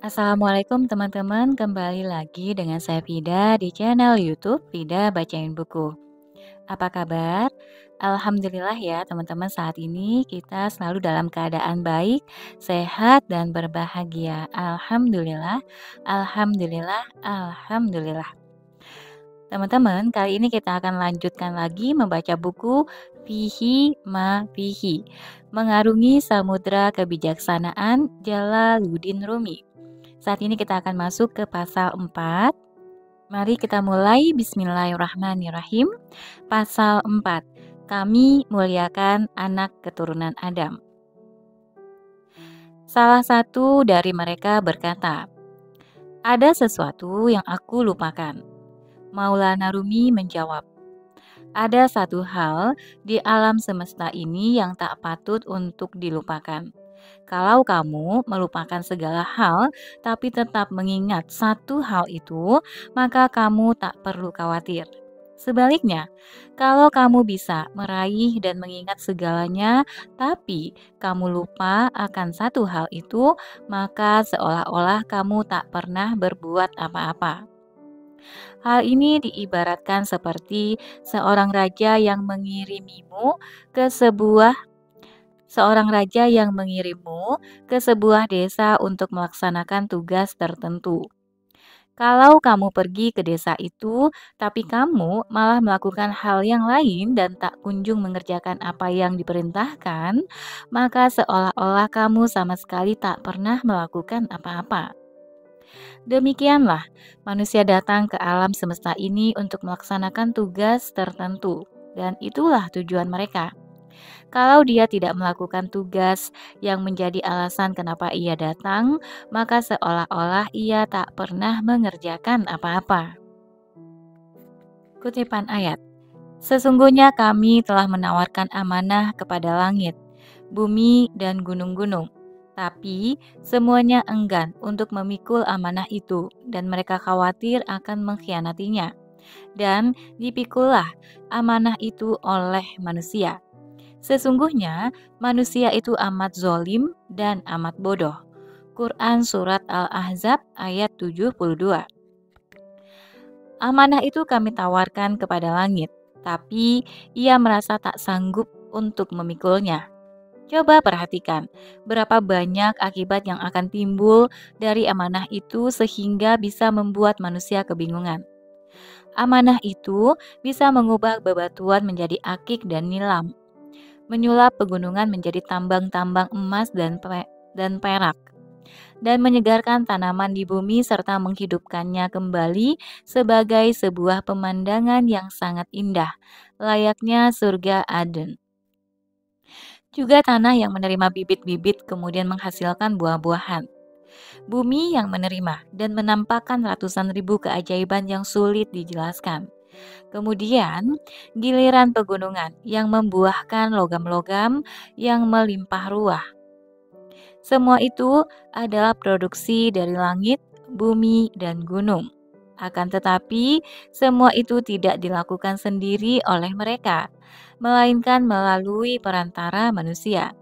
Assalamualaikum teman-teman, kembali lagi dengan saya Vida di channel YouTube Vida Bacain Buku. Apa kabar? Alhamdulillah ya teman-teman, saat ini kita selalu dalam keadaan baik, sehat dan berbahagia. Alhamdulillah, alhamdulillah, alhamdulillah. Teman-teman, kali ini kita akan lanjutkan lagi membaca buku Fihi Ma Fihi, Mengarungi Samudra Kebijaksanaan Jalaluddin Rumi. Saat ini kita akan masuk ke pasal 4. Mari kita mulai. Bismillahirrahmanirrahim. Pasal 4. Kami muliakan anak keturunan Adam. Salah satu dari mereka berkata, "Ada sesuatu yang aku lupakan." Maulana Rumi menjawab, "Ada satu hal di alam semesta ini yang tak patut untuk dilupakan. Kalau kamu melupakan segala hal, tapi tetap mengingat satu hal itu, maka kamu tak perlu khawatir. Sebaliknya, kalau kamu bisa meraih dan mengingat segalanya, tapi kamu lupa akan satu hal itu, maka seolah-olah kamu tak pernah berbuat apa-apa." Hal ini diibaratkan seperti seorang raja yang mengirimimu ke sebuah seorang raja yang mengirimmu ke sebuah desa untuk melaksanakan tugas tertentu. Kalau kamu pergi ke desa itu, tapi kamu malah melakukan hal yang lain dan tak kunjung mengerjakan apa yang diperintahkan, maka seolah-olah kamu sama sekali tak pernah melakukan apa-apa. Demikianlah, manusia datang ke alam semesta ini untuk melaksanakan tugas tertentu, dan itulah tujuan mereka. Kalau dia tidak melakukan tugas yang menjadi alasan kenapa ia datang, maka seolah-olah ia tak pernah mengerjakan apa-apa. Kutipan ayat, "Sesungguhnya kami telah menawarkan amanah kepada langit, bumi, dan gunung-gunung. Tapi semuanya enggan untuk memikul amanah itu, dan mereka khawatir akan mengkhianatinya. Dan dipikullah amanah itu oleh manusia. Sesungguhnya manusia itu amat zolim dan amat bodoh." Quran Surat Al-Ahzab ayat 72. Amanah itu kami tawarkan kepada langit, tapi ia merasa tak sanggup untuk memikulnya. Coba perhatikan, berapa banyak akibat yang akan timbul dari amanah itu sehingga bisa membuat manusia kebingungan. Amanah itu bisa mengubah bebatuan menjadi akik dan nilam, menyulap pegunungan menjadi tambang-tambang emas dan perak, dan menyegarkan tanaman di bumi serta menghidupkannya kembali sebagai sebuah pemandangan yang sangat indah, layaknya surga Aden. Juga tanah yang menerima bibit-bibit kemudian menghasilkan buah-buahan. Bumi yang menerima dan menampakkan ratusan ribu keajaiban yang sulit dijelaskan. Kemudian, giliran pegunungan yang membuahkan logam-logam yang melimpah ruah. Semua itu adalah produksi dari langit, bumi, dan gunung. Akan tetapi, semua itu tidak dilakukan sendiri oleh mereka, melainkan melalui perantara manusia.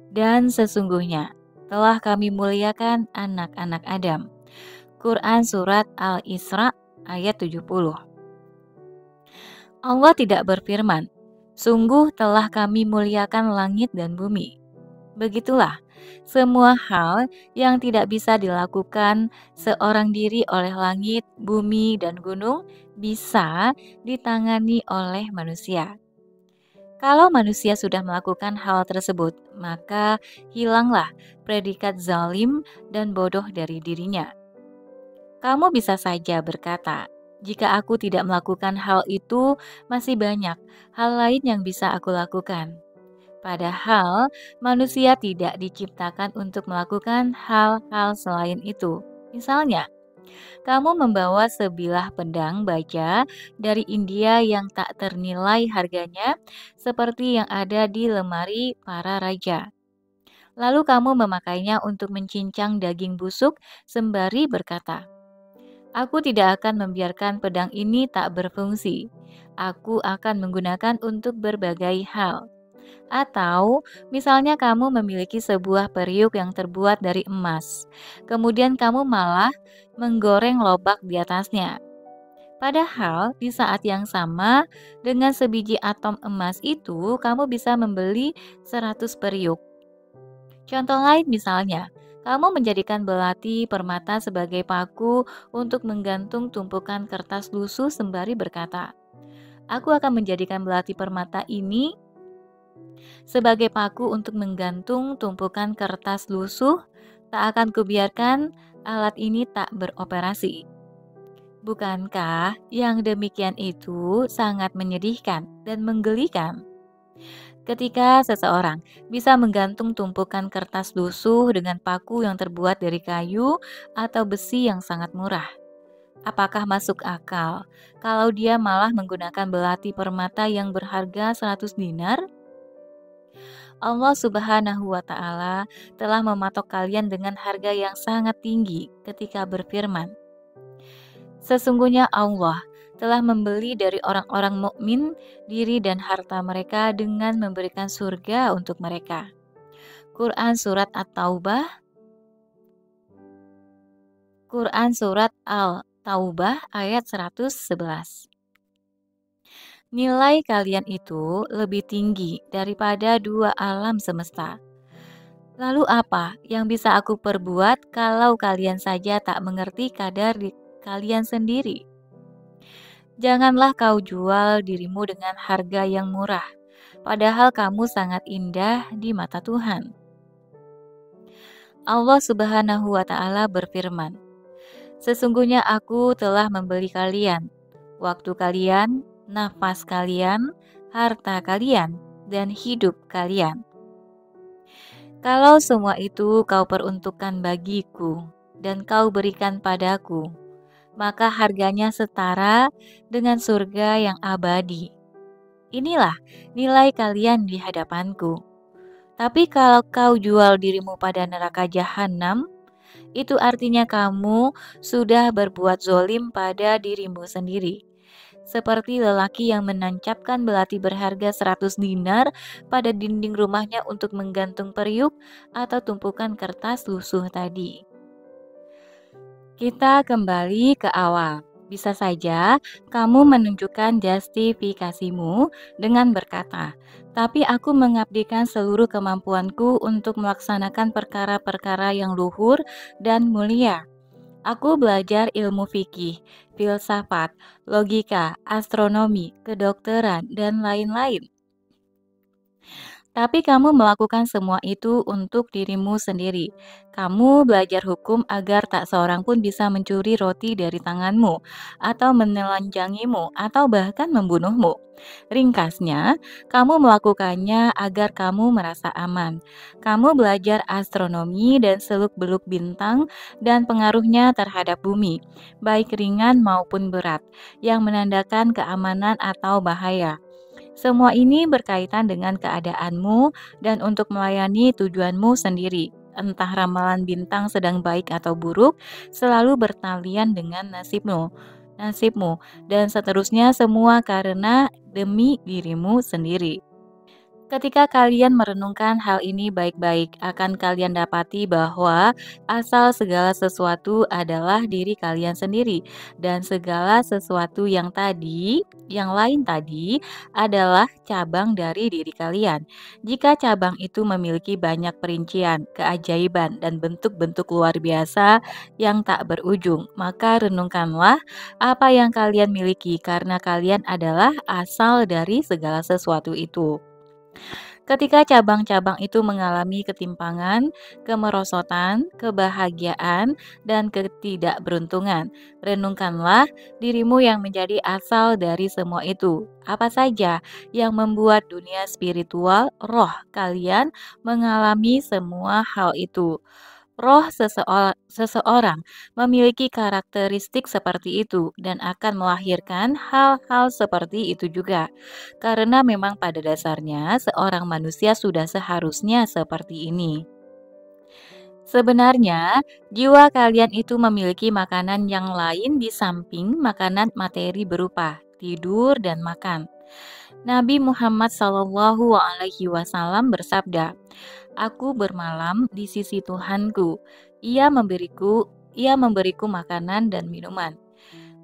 Dan sesungguhnya telah kami muliakan anak-anak Adam. Quran Surat Al-Isra ayat 70. Allah tidak berfirman, "Sungguh telah kami muliakan langit dan bumi." Begitulah, semua hal yang tidak bisa dilakukan seorang diri oleh langit, bumi, dan gunung bisa ditangani oleh manusia. Kalau manusia sudah melakukan hal tersebut, maka hilanglah predikat zalim dan bodoh dari dirinya. Kamu bisa saja berkata, "Jika aku tidak melakukan hal itu, masih banyak hal lain yang bisa aku lakukan." Padahal manusia tidak diciptakan untuk melakukan hal-hal selain itu. Misalnya, kamu membawa sebilah pedang baja dari India yang tak ternilai harganya, seperti yang ada di lemari para raja. Lalu kamu memakainya untuk mencincang daging busuk sembari berkata, "Aku tidak akan membiarkan pedang ini tak berfungsi. Aku akan menggunakan untuk berbagai hal." Atau misalnya kamu memiliki sebuah periuk yang terbuat dari emas, kemudian kamu malah menggoreng lobak di atasnya. Padahal di saat yang sama, dengan sebiji atom emas itu kamu bisa membeli 100 periuk. Contoh lain misalnya, kamu menjadikan belati permata sebagai paku untuk menggantung tumpukan kertas lusuh sembari berkata, "Aku akan menjadikan belati permata ini sebagai paku untuk menggantung tumpukan kertas lusuh, tak akan kubiarkan alat ini tak beroperasi." Bukankah yang demikian itu sangat menyedihkan dan menggelikan? Ketika seseorang bisa menggantung tumpukan kertas lusuh dengan paku yang terbuat dari kayu atau besi yang sangat murah, apakah masuk akal kalau dia malah menggunakan belati permata yang berharga 100 dinar? Allah Subhanahu wa Ta'ala telah mematok kalian dengan harga yang sangat tinggi ketika berfirman, "Sesungguhnya Allah telah membeli dari orang-orang mukmin diri dan harta mereka dengan memberikan surga untuk mereka." Quran Surat At-Taubah, Quran Surat Al-Taubah ayat 111. Nilai kalian itu lebih tinggi daripada dua alam semesta. Lalu apa yang bisa aku perbuat kalau kalian saja tak mengerti kadar di kalian sendiri? Janganlah kau jual dirimu dengan harga yang murah, padahal kamu sangat indah di mata Tuhan. Allah Subhanahu wa Ta'ala berfirman, "Sesungguhnya aku telah membeli kalian, waktu kalian, nafas kalian, harta kalian, dan hidup kalian. Kalau semua itu kau peruntukkan bagiku dan kau berikan padaku, maka harganya setara dengan surga yang abadi. Inilah nilai kalian di hadapanku. Tapi kalau kau jual dirimu pada neraka jahanam, itu artinya kamu sudah berbuat zolim pada dirimu sendiri. Seperti lelaki yang menancapkan belati berharga 100 dinar pada dinding rumahnya untuk menggantung periuk atau tumpukan kertas lusuh tadi." Kita kembali ke awal. Bisa saja kamu menunjukkan justifikasimu dengan berkata, "Tapi aku mengabdikan seluruh kemampuanku untuk melaksanakan perkara-perkara yang luhur dan mulia. Aku belajar ilmu fikih, filsafat, logika, astronomi, kedokteran, dan lain-lain." Tapi kamu melakukan semua itu untuk dirimu sendiri. Kamu belajar hukum agar tak seorang pun bisa mencuri roti dari tanganmu, atau menelanjangimu, atau bahkan membunuhmu. Ringkasnya, kamu melakukannya agar kamu merasa aman. Kamu belajar astronomi dan seluk-beluk bintang dan pengaruhnya terhadap bumi, baik ringan maupun berat, yang menandakan keamanan atau bahaya. Semua ini berkaitan dengan keadaanmu dan untuk melayani tujuanmu sendiri. Entah ramalan bintang sedang baik atau buruk, selalu bertalian dengan nasibmu, dan seterusnya semua karena demi dirimu sendiri. Ketika kalian merenungkan hal ini baik-baik, akan kalian dapati bahwa asal segala sesuatu adalah diri kalian sendiri, dan segala sesuatu yang lain tadi, adalah cabang dari diri kalian. Jika cabang itu memiliki banyak perincian, keajaiban, dan bentuk-bentuk luar biasa yang tak berujung, maka renungkanlah apa yang kalian miliki, karena kalian adalah asal dari segala sesuatu itu. Ketika cabang-cabang itu mengalami ketimpangan, kemerosotan, kebahagiaan, dan ketidakberuntungan, renungkanlah dirimu yang menjadi asal dari semua itu. Apa saja yang membuat dunia spiritual, roh kalian mengalami semua hal itu. Roh seseorang memiliki karakteristik seperti itu dan akan melahirkan hal-hal seperti itu juga. Karena memang pada dasarnya seorang manusia sudah seharusnya seperti ini. Sebenarnya, jiwa kalian itu memiliki makanan yang lain di samping makanan materi berupa tidur dan makan. Nabi Muhammad SAW bersabda, "Aku bermalam di sisi Tuhanku. Ia memberiku makanan dan minuman.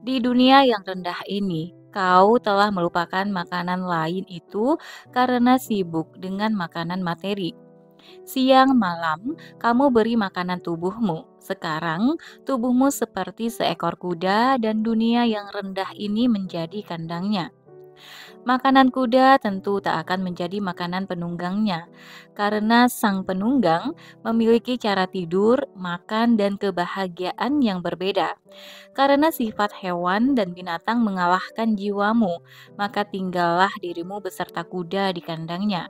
Di dunia yang rendah ini, kau telah melupakan makanan lain itu karena sibuk dengan makanan materi. Siang malam, kamu beri makanan tubuhmu. Sekarang, tubuhmu seperti seekor kuda dan dunia yang rendah ini menjadi kandangnya. Makanan kuda tentu tak akan menjadi makanan penunggangnya, karena sang penunggang memiliki cara tidur, makan, dan kebahagiaan yang berbeda. Karena sifat hewan dan binatang mengalahkan jiwamu, maka tinggallah dirimu beserta kuda di kandangnya.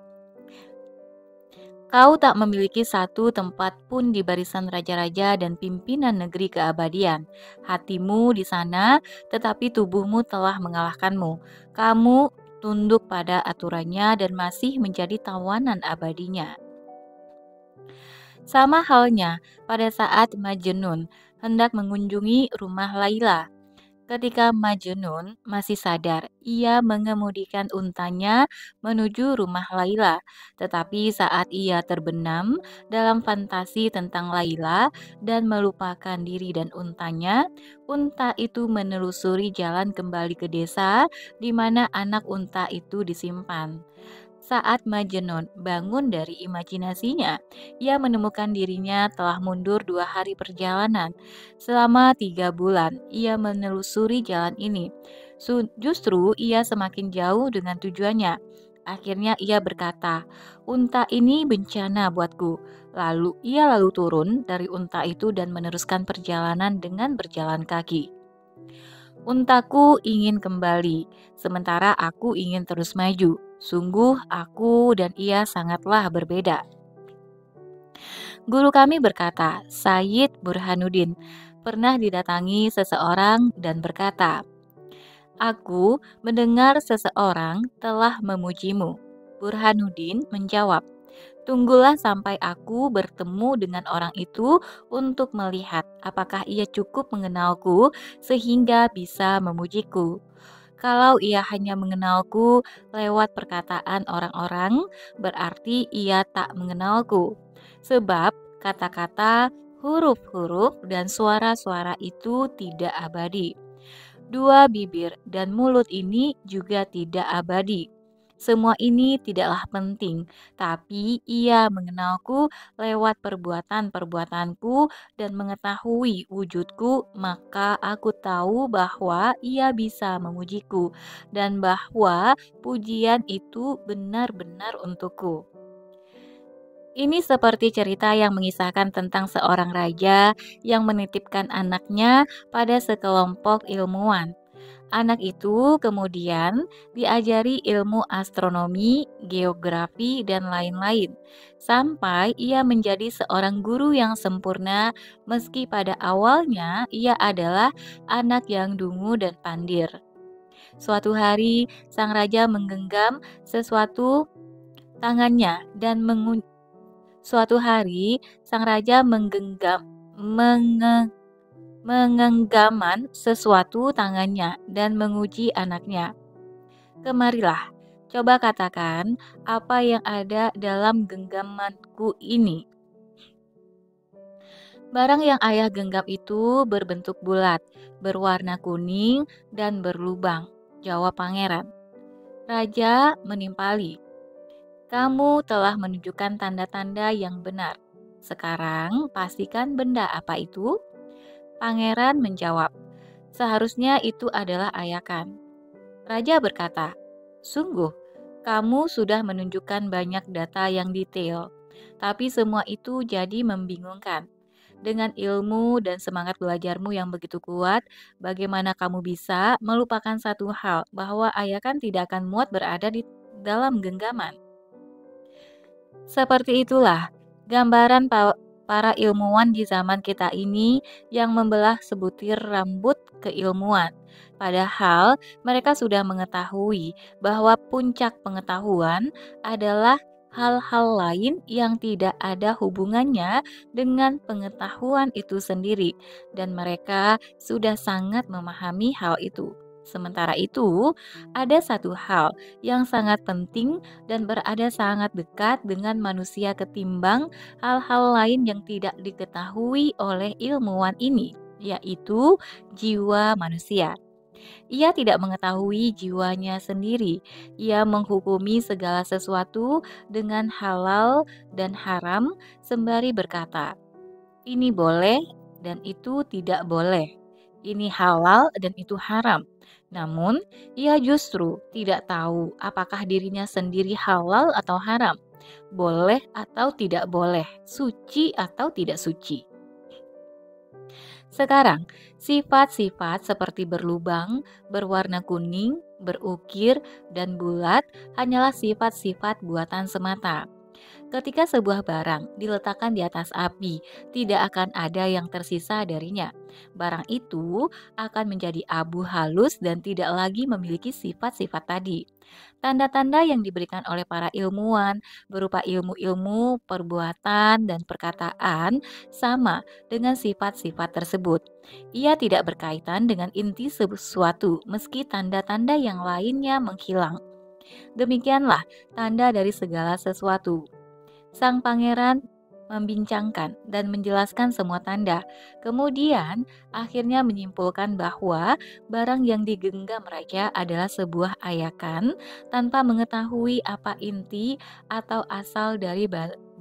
Kau tak memiliki satu tempat pun di barisan raja-raja dan pimpinan negeri keabadian. Hatimu di sana, tetapi tubuhmu telah mengalahkanmu. Kamu tunduk pada aturannya dan masih menjadi tawanan abadinya. Sama halnya pada saat Majnun hendak mengunjungi rumah Laila. Ketika Majnun masih sadar, ia mengemudikan untanya menuju rumah Laila. Tetapi saat ia terbenam dalam fantasi tentang Laila dan melupakan diri dan untanya, unta itu menelusuri jalan kembali ke desa di mana anak unta itu disimpan. Saat Majnun bangun dari imajinasinya, ia menemukan dirinya telah mundur 2 hari perjalanan. Selama 3 bulan, ia menelusuri jalan ini. Justru ia semakin jauh dengan tujuannya. Akhirnya ia berkata, unta ini bencana buatku. Lalu turun dari unta itu dan meneruskan perjalanan dengan berjalan kaki. Untaku ingin kembali, sementara aku ingin terus maju. Sungguh aku dan ia sangatlah berbeda. Guru kami berkata, Sayyid Burhanuddin pernah didatangi seseorang dan berkata, "Aku mendengar seseorang telah memujimu." Burhanuddin menjawab, "Tunggulah sampai aku bertemu dengan orang itu untuk melihat apakah ia cukup mengenalku sehingga bisa memujiku. Kalau ia hanya mengenalku lewat perkataan orang-orang, berarti ia tak mengenalku. Sebab kata-kata, huruf-huruf, dan suara-suara itu tidak abadi. Dua bibir dan mulut ini juga tidak abadi. Semua ini tidaklah penting, tapi ia mengenalku lewat perbuatan-perbuatanku dan mengetahui wujudku, maka aku tahu bahwa ia bisa memujiku dan bahwa pujian itu benar-benar untukku." Ini seperti cerita yang mengisahkan tentang seorang raja yang menitipkan anaknya pada sekelompok ilmuwan. Anak itu kemudian diajari ilmu astronomi, geografi, dan lain-lain, sampai ia menjadi seorang guru yang sempurna, meski pada awalnya ia adalah anak yang dungu dan pandir. Suatu hari, sang raja menggenggam sesuatu tangannya dan suatu hari sang raja mengenggaman sesuatu tangannya dan menguji anaknya. "Kemarilah, coba katakan apa yang ada dalam genggamanku ini." Barang yang ayah genggam itu berbentuk bulat, berwarna kuning, dan berlubang, jawab pangeran. Raja menimpali, "Kamu telah menunjukkan tanda-tanda yang benar. Sekarang pastikan benda apa itu?" Pangeran menjawab, "Seharusnya itu adalah ayakan." Raja berkata, "Sungguh, kamu sudah menunjukkan banyak data yang detail, tapi semua itu jadi membingungkan. Dengan ilmu dan semangat belajarmu yang begitu kuat, bagaimana kamu bisa melupakan satu hal bahwa ayakan tidak akan muat berada di dalam genggaman?" Seperti itulah gambaran para ilmuwan di zaman kita ini yang membelah sebutir rambut keilmuan. Padahal mereka sudah mengetahui bahwa puncak pengetahuan adalah hal-hal lain yang tidak ada hubungannya dengan pengetahuan itu sendiri, dan mereka sudah sangat memahami hal itu. Sementara itu, ada satu hal yang sangat penting dan berada sangat dekat dengan manusia ketimbang hal-hal lain yang tidak diketahui oleh ilmuwan ini, yaitu jiwa manusia. Ia tidak mengetahui jiwanya sendiri. Ia menghukumi segala sesuatu dengan halal dan haram sembari berkata, "Ini boleh dan itu tidak boleh. Ini halal dan itu haram." Namun, ia justru tidak tahu apakah dirinya sendiri halal atau haram, boleh atau tidak boleh, suci atau tidak suci. Sekarang, sifat-sifat seperti berlubang, berwarna kuning, berukir, dan bulat hanyalah sifat-sifat buatan semata. Ketika sebuah barang diletakkan di atas api, tidak akan ada yang tersisa darinya. Barang itu akan menjadi abu halus dan tidak lagi memiliki sifat-sifat tadi. Tanda-tanda yang diberikan oleh para ilmuwan berupa ilmu-ilmu perbuatan dan perkataan sama dengan sifat-sifat tersebut. Ia tidak berkaitan dengan inti sesuatu meski tanda-tanda yang lainnya menghilang. Demikianlah tanda dari segala sesuatu. Sang pangeran membincangkan dan menjelaskan semua tanda. Kemudian, akhirnya menyimpulkan bahwa barang yang digenggam raja adalah sebuah ayakan tanpa mengetahui apa inti atau asal dari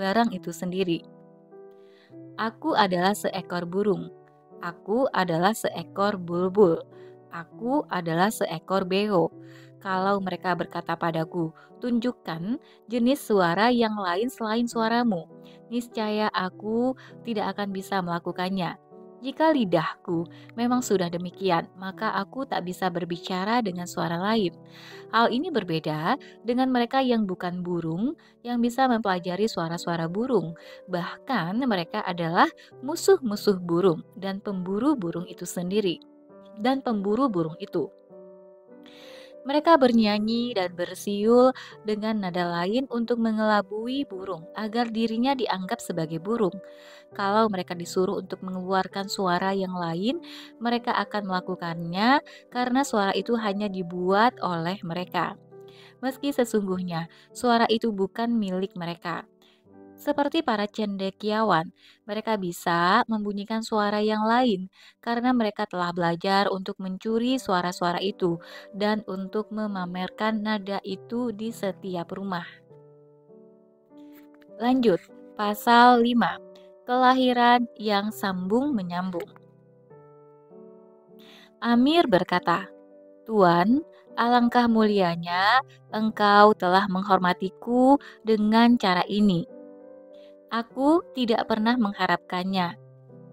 barang itu sendiri. Aku adalah seekor burung. Aku adalah seekor bulbul. Aku adalah seekor beo. Kalau mereka berkata padaku, "Tunjukkan jenis suara yang lain selain suaramu," niscaya aku tidak akan bisa melakukannya. Jika lidahku memang sudah demikian, maka aku tak bisa berbicara dengan suara lain. Hal ini berbeda dengan mereka yang bukan burung, yang bisa mempelajari suara-suara burung. Bahkan mereka adalah musuh-musuh burung dan pemburu burung itu sendiri. Dan pemburu burung itu. Mereka bernyanyi dan bersiul dengan nada lain untuk mengelabui burung agar dirinya dianggap sebagai burung. Kalau mereka disuruh untuk mengeluarkan suara yang lain, mereka akan melakukannya karena suara itu hanya dibuat oleh mereka. Meski sesungguhnya suara itu bukan milik mereka. Seperti para cendekiawan, mereka bisa membunyikan suara yang lain karena mereka telah belajar untuk mencuri suara-suara itu dan untuk memamerkan nada itu di setiap rumah. Lanjut, pasal 5. Kelahiran yang sambung menyambung. Amir berkata, "Tuan, alangkah mulianya engkau telah menghormatiku dengan cara ini. Aku tidak pernah mengharapkannya.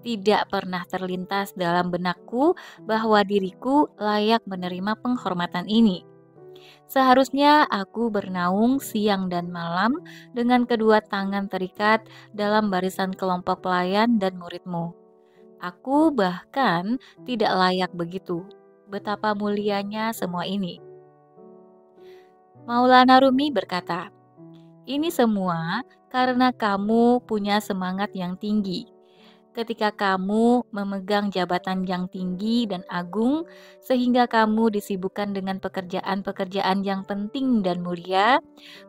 Tidak pernah terlintas dalam benakku bahwa diriku layak menerima penghormatan ini. Seharusnya aku bernaung siang dan malam dengan kedua tangan terikat dalam barisan kelompok pelayan dan muridmu. Aku bahkan tidak layak begitu. Betapa mulianya semua ini." Maulana Rumi berkata, "Ini semua karena kamu punya semangat yang tinggi. Ketika kamu memegang jabatan yang tinggi dan agung, sehingga kamu disibukkan dengan pekerjaan-pekerjaan yang penting dan mulia,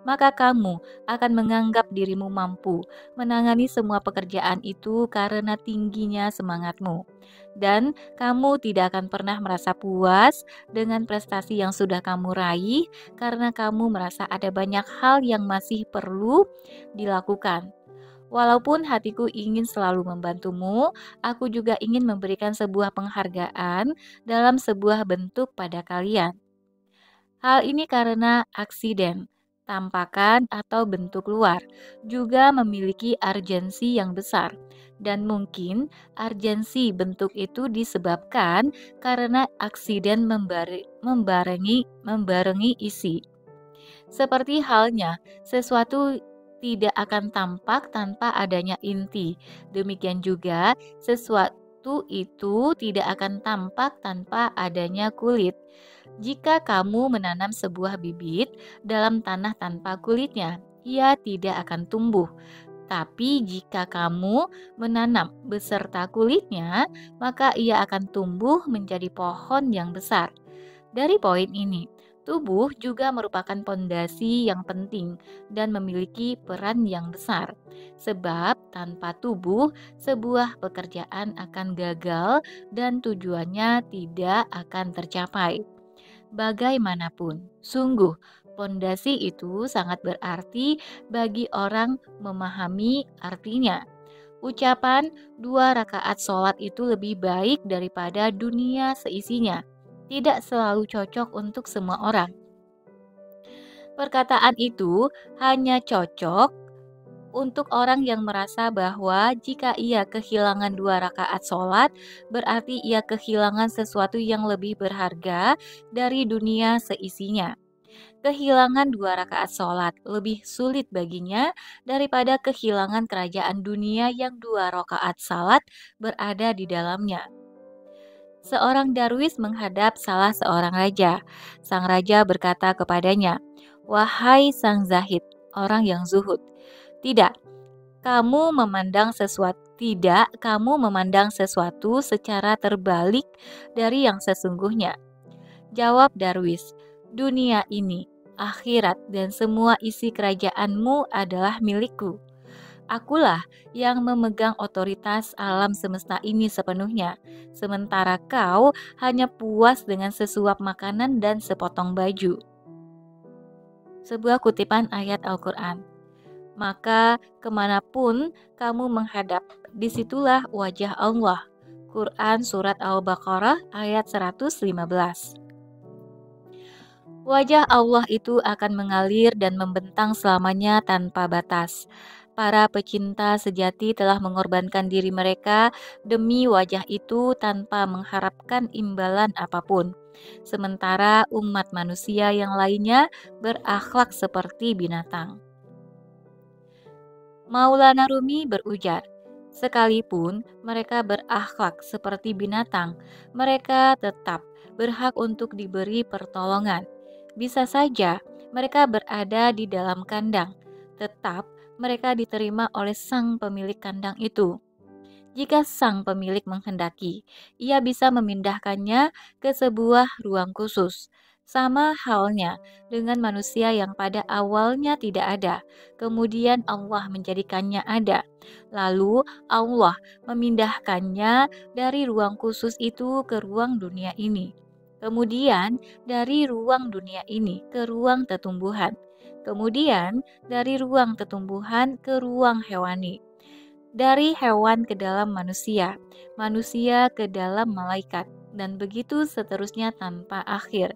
maka kamu akan menganggap dirimu mampu menangani semua pekerjaan itu karena tingginya semangatmu. Dan kamu tidak akan pernah merasa puas dengan prestasi yang sudah kamu raih karena kamu merasa ada banyak hal yang masih perlu dilakukan. Walaupun hatiku ingin selalu membantumu, aku juga ingin memberikan sebuah penghargaan dalam sebuah bentuk pada kalian. Hal ini karena aksiden, tampakan atau bentuk luar juga memiliki urgensi yang besar. Dan mungkin urgensi bentuk itu disebabkan karena aksiden membarengi isi. Seperti halnya, sesuatu tidak akan tampak tanpa adanya inti. Demikian juga, sesuatu itu tidak akan tampak tanpa adanya kulit. Jika kamu menanam sebuah bibit dalam tanah tanpa kulitnya, ia tidak akan tumbuh. Tapi jika kamu menanam beserta kulitnya, maka ia akan tumbuh menjadi pohon yang besar. Dari poin ini, tubuh juga merupakan pondasi yang penting dan memiliki peran yang besar. Sebab tanpa tubuh, sebuah pekerjaan akan gagal dan tujuannya tidak akan tercapai. Bagaimanapun, sungguh pondasi itu sangat berarti bagi orang memahami artinya. Ucapan 2 rakaat sholat itu lebih baik daripada dunia seisinya. Tidak selalu cocok untuk semua orang. Perkataan itu hanya cocok untuk orang yang merasa bahwa jika ia kehilangan 2 rakaat sholat, berarti ia kehilangan sesuatu yang lebih berharga dari dunia seisinya. Kehilangan 2 rakaat sholat lebih sulit baginya daripada kehilangan kerajaan dunia yang 2 rakaat salat berada di dalamnya. Seorang darwis menghadap salah seorang raja. Sang raja berkata kepadanya, "Wahai sang zahid, orang yang zuhud, tidak, kamu memandang sesuatu secara terbalik dari yang sesungguhnya." Jawab Darwis, "Dunia ini, akhirat, dan semua isi kerajaanmu adalah milikku. Akulah yang memegang otoritas alam semesta ini sepenuhnya, sementara kau hanya puas dengan sesuap makanan dan sepotong baju." Sebuah kutipan ayat Al-Quran. Maka kemanapun kamu menghadap, disitulah wajah Allah. Quran Surat Al-Baqarah ayat 115. Wajah Allah itu akan mengalir dan membentang selamanya tanpa batas. Para pecinta sejati telah mengorbankan diri mereka demi wajah itu tanpa mengharapkan imbalan apapun. Sementara umat manusia yang lainnya berakhlak seperti binatang. Maulana Rumi berujar, sekalipun mereka berakhlak seperti binatang, mereka tetap berhak untuk diberi pertolongan. Bisa saja mereka berada di dalam kandang, tetap mereka diterima oleh sang pemilik kandang itu. Jika sang pemilik menghendaki, ia bisa memindahkannya ke sebuah ruang khusus. Sama halnya dengan manusia yang pada awalnya tidak ada, kemudian Allah menjadikannya ada. Lalu Allah memindahkannya dari ruang khusus itu ke ruang dunia ini. Kemudian dari ruang dunia ini ke ruang tetumbuhan. Kemudian dari ruang tetumbuhan ke ruang hewani, dari hewan ke dalam manusia, manusia ke dalam malaikat, dan begitu seterusnya tanpa akhir.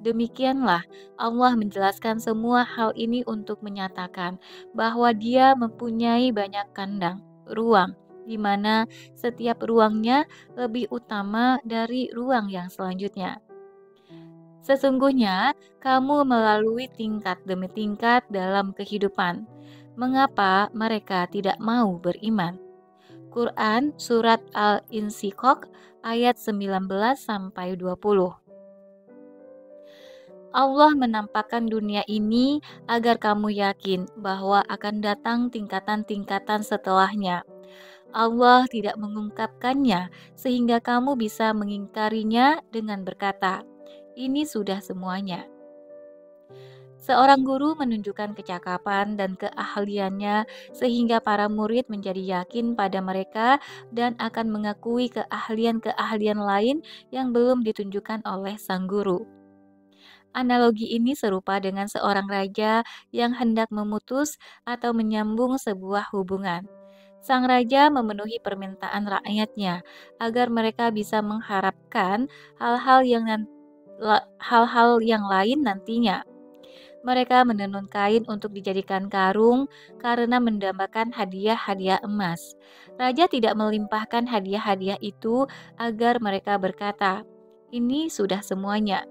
Demikianlah Allah menjelaskan semua hal ini untuk menyatakan bahwa Dia mempunyai banyak kandang, ruang, di mana setiap ruangnya lebih utama dari ruang yang selanjutnya. Sesungguhnya kamu melalui tingkat demi tingkat dalam kehidupan. Mengapa mereka tidak mau beriman? Quran Surat Al-Insyikok ayat 19 sampai 20. Allah menampakkan dunia ini agar kamu yakin bahwa akan datang tingkatan-tingkatan setelahnya. Allah tidak mengungkapkannya sehingga kamu bisa mengingkarinya dengan berkata, "Ini sudah semuanya." Seorang guru menunjukkan kecakapan dan keahliannya sehingga para murid menjadi yakin pada mereka dan akan mengakui keahlian-keahlian lain yang belum ditunjukkan oleh sang guru. Analogi ini serupa dengan seorang raja yang hendak memutus atau menyambung sebuah hubungan. Sang raja memenuhi permintaan rakyatnya agar mereka bisa mengharapkan hal-hal yang lain nantinya. Mereka menenun kain untuk dijadikan karung karena mendambakan hadiah-hadiah emas. Raja tidak melimpahkan hadiah-hadiah itu agar mereka berkata, "Ini sudah semuanya."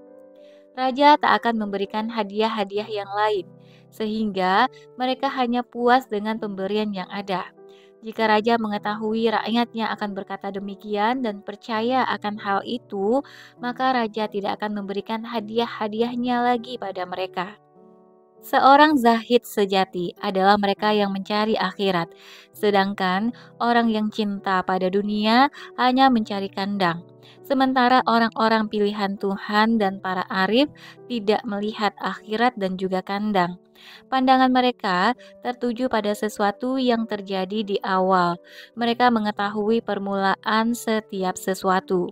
Raja tak akan memberikan hadiah-hadiah yang lain, sehingga mereka hanya puas dengan pemberian yang ada. Jika raja mengetahui rakyatnya akan berkata demikian dan percaya akan hal itu, maka raja tidak akan memberikan hadiah-hadiahnya lagi pada mereka. Seorang zahid sejati adalah mereka yang mencari akhirat, sedangkan orang yang cinta pada dunia hanya mencari kandang. Sementara orang-orang pilihan Tuhan dan para arif tidak melihat akhirat dan juga kandang. Pandangan mereka tertuju pada sesuatu yang terjadi di awal. Mereka mengetahui permulaan setiap sesuatu.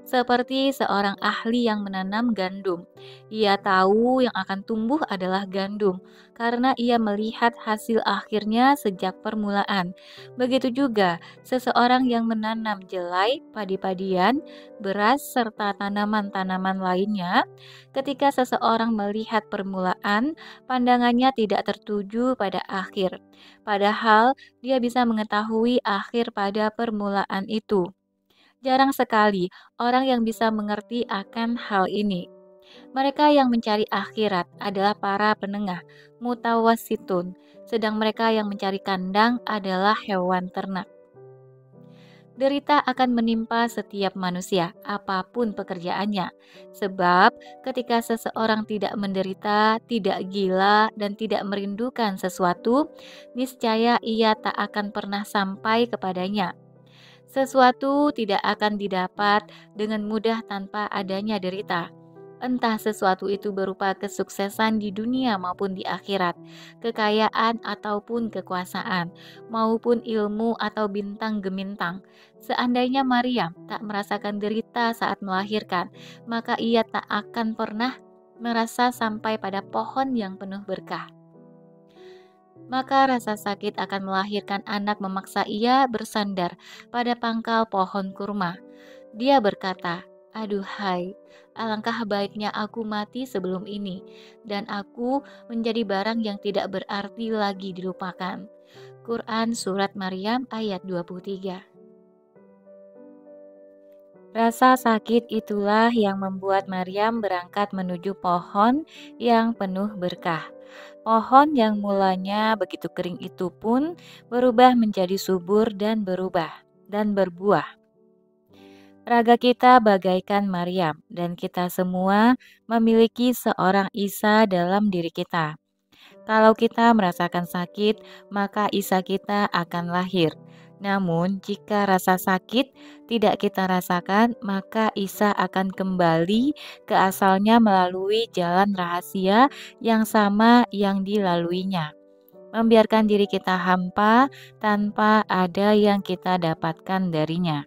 Seperti seorang ahli yang menanam gandum. Ia tahu yang akan tumbuh adalah gandum karena ia melihat hasil akhirnya sejak permulaan. Begitu juga seseorang yang menanam jelai, padi-padian, beras, serta tanaman-tanaman lainnya. Ketika seseorang melihat permulaan, pandangannya tidak tertuju pada akhir. Padahal dia bisa mengetahui akhir pada permulaan itu. Jarang sekali orang yang bisa mengerti akan hal ini. Mereka yang mencari akhirat adalah para penengah, mutawasitun, sedang mereka yang mencari kandang adalah hewan ternak. Derita akan menimpa setiap manusia, apapun pekerjaannya. Sebab ketika seseorang tidak menderita, tidak gila, dan tidak merindukan sesuatu, niscaya ia tak akan pernah sampai kepadanya. Sesuatu tidak akan didapat dengan mudah tanpa adanya derita. Entah sesuatu itu berupa kesuksesan di dunia maupun di akhirat, kekayaan ataupun kekuasaan, maupun ilmu atau bintang gemintang. Seandainya Maryam tak merasakan derita saat melahirkan, maka ia tak akan pernah merasa sampai pada pohon yang penuh berkah. Maka rasa sakit akan melahirkan anak memaksa ia bersandar pada pangkal pohon kurma. Dia berkata, "Aduhai, alangkah baiknya aku mati sebelum ini, dan aku menjadi barang yang tidak berarti lagi dilupakan." Quran Surat Maryam ayat 23. Rasa sakit itulah yang membuat Maryam berangkat menuju pohon yang penuh berkah. Pohon yang mulanya begitu kering itu pun berubah menjadi subur dan berbuah. Raga kita bagaikan Maryam, dan kita semua memiliki seorang Isa dalam diri kita. Kalau kita merasakan sakit, maka Isa kita akan lahir. Namun, jika rasa sakit tidak kita rasakan, maka Isa akan kembali ke asalnya melalui jalan rahasia yang sama yang dilaluinya. Membiarkan diri kita hampa tanpa ada yang kita dapatkan darinya.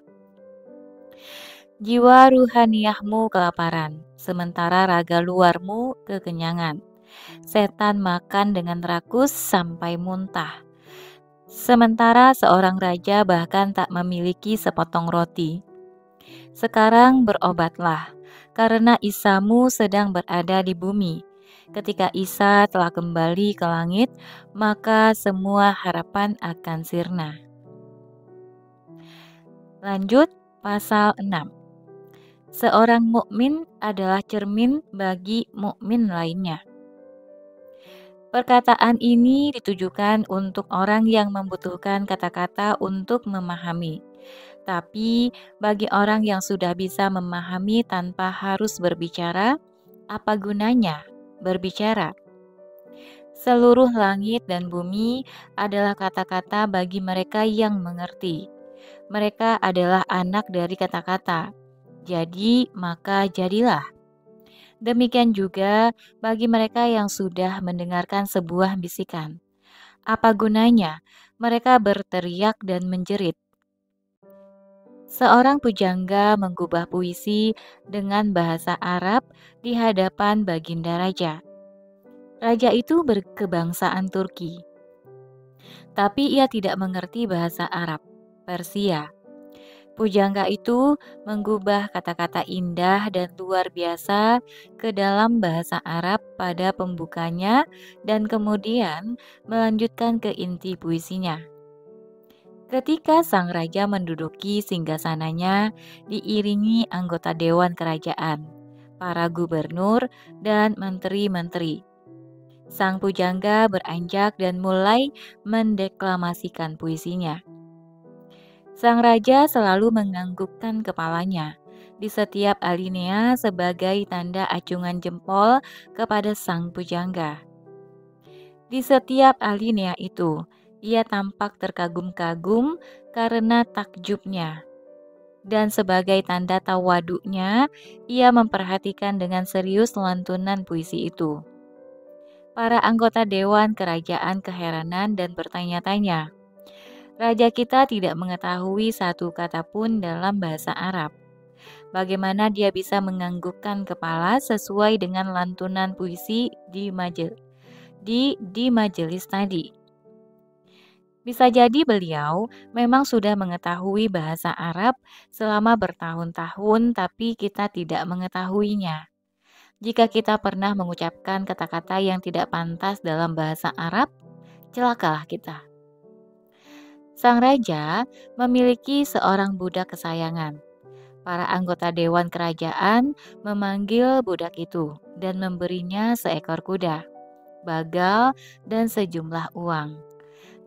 Jiwa ruhaniyahmu kelaparan, sementara raga luarmu kekenyangan. Setan makan dengan rakus sampai muntah. Sementara seorang raja bahkan tak memiliki sepotong roti. Sekarang berobatlah, karena Isamu sedang berada di bumi. Ketika Isa telah kembali ke langit, maka semua harapan akan sirna. Lanjut pasal 6. Seorang mukmin adalah cermin bagi mukmin lainnya. Perkataan ini ditujukan untuk orang yang membutuhkan kata-kata untuk memahami. Tapi bagi orang yang sudah bisa memahami tanpa harus berbicara, apa gunanya berbicara? Seluruh langit dan bumi adalah kata-kata bagi mereka yang mengerti. Mereka adalah anak dari kata-kata. Jadi, maka jadilah. Demikian juga bagi mereka yang sudah mendengarkan sebuah bisikan. Apa gunanya mereka berteriak dan menjerit? Seorang pujangga menggubah puisi dengan bahasa Arab di hadapan baginda raja. Raja itu berkebangsaan Turki, tapi ia tidak mengerti bahasa Arab, Persia. Pujangga itu menggubah kata-kata indah dan luar biasa ke dalam bahasa Arab pada pembukanya dan kemudian melanjutkan ke inti puisinya. Ketika sang raja menduduki singgasananya diiringi anggota dewan kerajaan, para gubernur, dan menteri-menteri, sang pujangga beranjak dan mulai mendeklamasikan puisinya. Sang raja selalu menganggukkan kepalanya di setiap alinea sebagai tanda acungan jempol kepada sang pujangga. Di setiap alinea itu, ia tampak terkagum-kagum karena takjubnya. Dan sebagai tanda tawaduknya, ia memperhatikan dengan serius lantunan puisi itu. Para anggota dewan kerajaan keheranan dan bertanya-tanya. Raja kita tidak mengetahui satu kata pun dalam bahasa Arab. Bagaimana dia bisa menganggukkan kepala sesuai dengan lantunan puisi di majelis tadi? Bisa jadi beliau memang sudah mengetahui bahasa Arab selama bertahun-tahun, tapi kita tidak mengetahuinya. Jika kita pernah mengucapkan kata-kata yang tidak pantas dalam bahasa Arab, celakalah kita. Sang raja memiliki seorang budak kesayangan. Para anggota dewan kerajaan memanggil budak itu dan memberinya seekor kuda, bagal, dan sejumlah uang.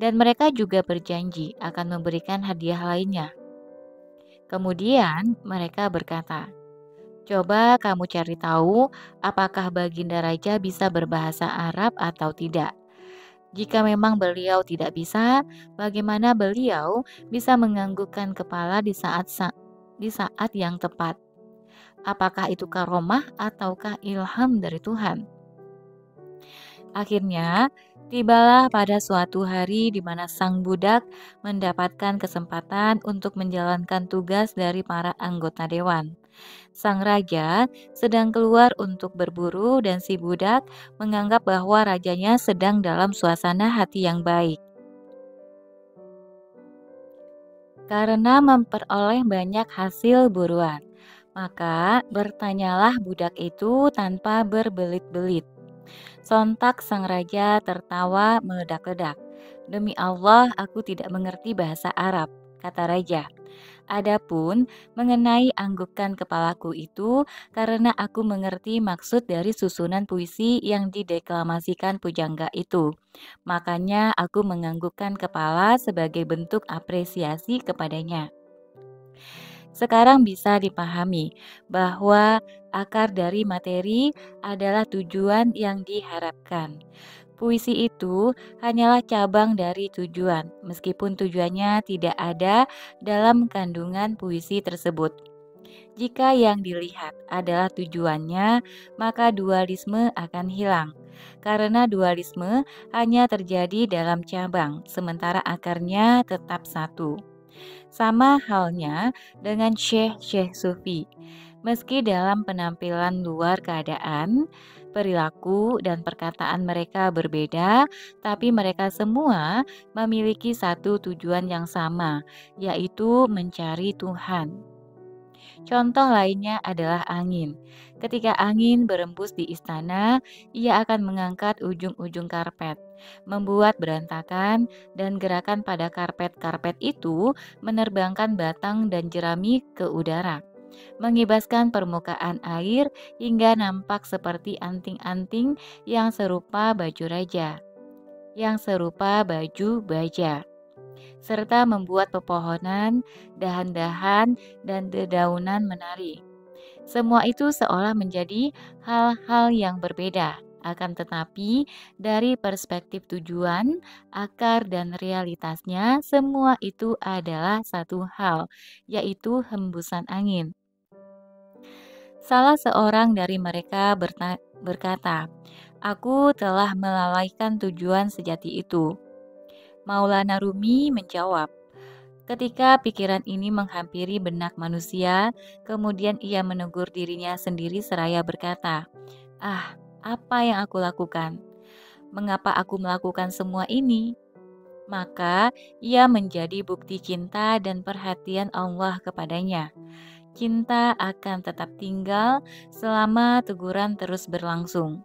Dan mereka juga berjanji akan memberikan hadiah lainnya. Kemudian mereka berkata, "Coba kamu cari tahu apakah Baginda Raja bisa berbahasa Arab atau tidak. Jika memang beliau tidak bisa, bagaimana beliau bisa menganggukkan kepala di saat yang tepat? Apakah itu karomah ataukah ilham dari Tuhan?" Akhirnya, tibalah pada suatu hari di mana sang budak mendapatkan kesempatan untuk menjalankan tugas dari para anggota dewan. Sang raja sedang keluar untuk berburu dan si budak menganggap bahwa rajanya sedang dalam suasana hati yang baik. Karena memperoleh banyak hasil buruan, maka bertanyalah budak itu tanpa berbelit-belit. Sontak sang raja tertawa meledak-ledak. "Demi Allah, aku tidak mengerti bahasa Arab," kata raja. "Adapun mengenai anggukan kepalaku itu karena aku mengerti maksud dari susunan puisi yang dideklamasikan pujangga itu. Makanya aku menganggukkan kepala sebagai bentuk apresiasi kepadanya." Sekarang bisa dipahami bahwa akar dari materi adalah tujuan yang diharapkan. Puisi itu hanyalah cabang dari tujuan, meskipun tujuannya tidak ada dalam kandungan puisi tersebut. Jika yang dilihat adalah tujuannya, maka dualisme akan hilang. Karena dualisme hanya terjadi dalam cabang, sementara akarnya tetap satu. Sama halnya dengan syekh-syekh sufi. Meski dalam penampilan luar keadaan, perilaku dan perkataan mereka berbeda, tapi mereka semua memiliki satu tujuan yang sama, yaitu mencari Tuhan. Contoh lainnya adalah angin. Ketika angin berembus di istana, ia akan mengangkat ujung-ujung karpet, membuat berantakan, dan gerakan pada karpet-karpet itu menerbangkan batang dan jerami ke udara, mengibaskan permukaan air hingga nampak seperti anting-anting yang serupa baju raja, yang serupa baju baja, serta membuat pepohonan, dahan-dahan, dan dedaunan menari. Semua itu seolah menjadi hal-hal yang berbeda. Akan tetapi, dari perspektif tujuan, akar, dan realitasnya, semua itu adalah satu hal, yaitu hembusan angin. Salah seorang dari mereka berkata, "Aku telah melalaikan tujuan sejati itu." Maulana Rumi menjawab, "Ketika pikiran ini menghampiri benak manusia, kemudian ia menegur dirinya sendiri seraya berkata, 'Ah, apa yang aku lakukan? Mengapa aku melakukan semua ini?' Maka ia menjadi bukti cinta dan perhatian Allah kepadanya. Cinta akan tetap tinggal selama teguran terus berlangsung.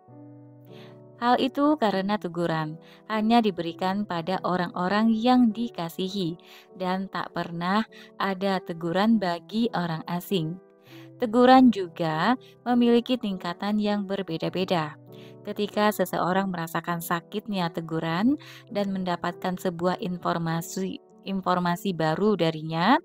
Hal itu karena teguran hanya diberikan pada orang-orang yang dikasihi dan tak pernah ada teguran bagi orang asing. Teguran juga memiliki tingkatan yang berbeda-beda. Ketika seseorang merasakan sakitnya teguran dan mendapatkan sebuah informasi baru darinya,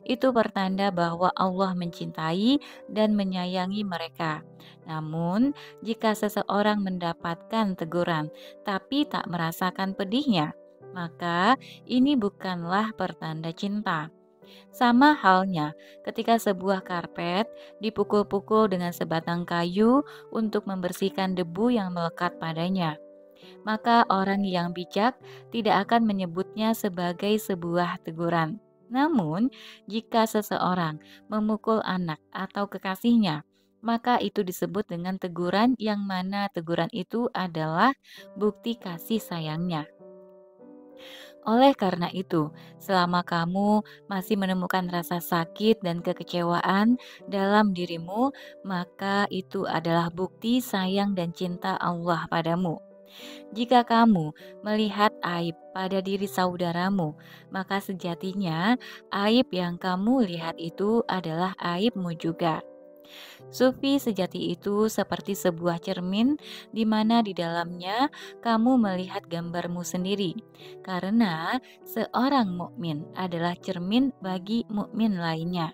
itu pertanda bahwa Allah mencintai dan menyayangi mereka. Namun, jika seseorang mendapatkan teguran tapi tak merasakan pedihnya, maka ini bukanlah pertanda cinta. Sama halnya ketika sebuah karpet dipukul-pukul dengan sebatang kayu untuk membersihkan debu yang melekat padanya, maka orang yang bijak tidak akan menyebutnya sebagai sebuah teguran. Namun, jika seseorang memukul anak atau kekasihnya, maka itu disebut dengan teguran yang mana teguran itu adalah bukti kasih sayangnya. Oleh karena itu, selama kamu masih menemukan rasa sakit dan kekecewaan dalam dirimu, maka itu adalah bukti sayang dan cinta Allah padamu. Jika kamu melihat aib pada diri saudaramu, maka sejatinya aib yang kamu lihat itu adalah aibmu juga. Sufi sejati itu seperti sebuah cermin di mana di dalamnya kamu melihat gambarmu sendiri. Karena seorang mukmin adalah cermin bagi mukmin lainnya.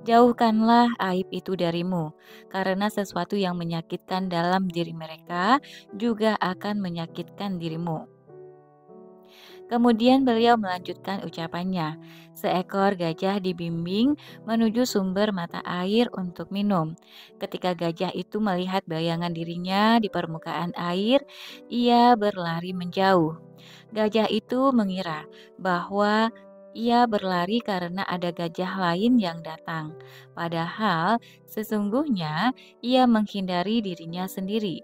Jauhkanlah aib itu darimu, karena sesuatu yang menyakitkan dalam diri mereka juga akan menyakitkan dirimu. Kemudian beliau melanjutkan ucapannya. Seekor gajah dibimbing menuju sumber mata air untuk minum. Ketika gajah itu melihat bayangan dirinya di permukaan air, ia berlari menjauh. Gajah itu mengira bahwa ia berlari karena ada gajah lain yang datang. Padahal sesungguhnya ia menghindari dirinya sendiri.